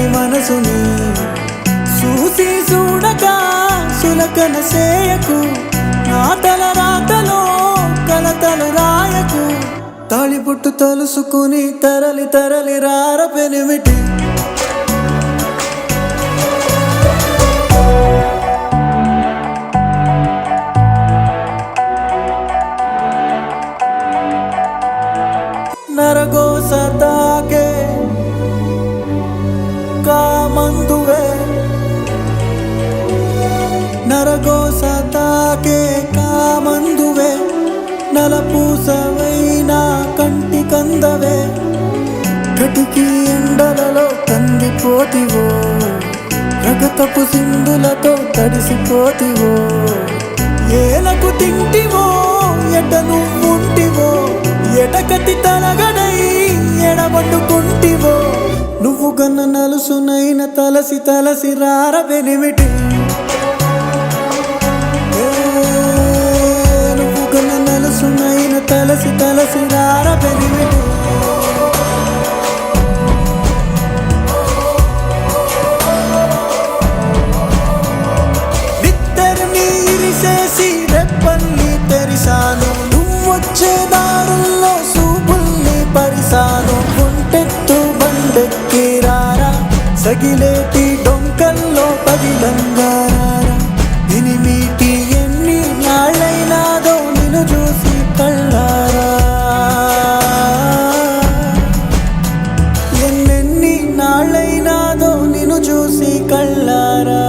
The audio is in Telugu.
మెత్తని మనసుని చూసి చూడక సులకన సేయకు నా తల రాతలో కలతలు రాయకు తాళిబొట్టు తలుసుకుని తరలి తరలి రార పెనిమిటి నరగోస తాకే కామందువే నరగోస తాకే కామందువే నలపూసవైనా కంటి కందవే కటికి ఎండలలో కందిపోతివో రగతపు సింధులతో తడిసిపోతివో ఏలకు తింటివో ఎట నువ్వుంటివో ఎటకటి తలగడై ఎడబట్టుకుంటివో నువ్వు గన్న నలుసునైన తలసి తలసి రార బెనిమిటి నువ్వు గన్న నలుసునైన తలసి తలసి రార బెనిమిటి నిద్దరిని ఇరిసేసి రెప్పల్ని తెరిసాను నువ్వొచ్చే దారుల్లో సూపుల్ని పరిసాను గుంటెత్తు బండెక్కి రారా సగిలేటి డొంకల్లో పగిలంగారా ఇనిమీటి ఎన్ని నాళ్ళైనాదో నిన్ను చూసి కళ్ళారా ఎన్నెన్ని నాళ్ళైనాదో నిన్ను చూసి కళ్ళారా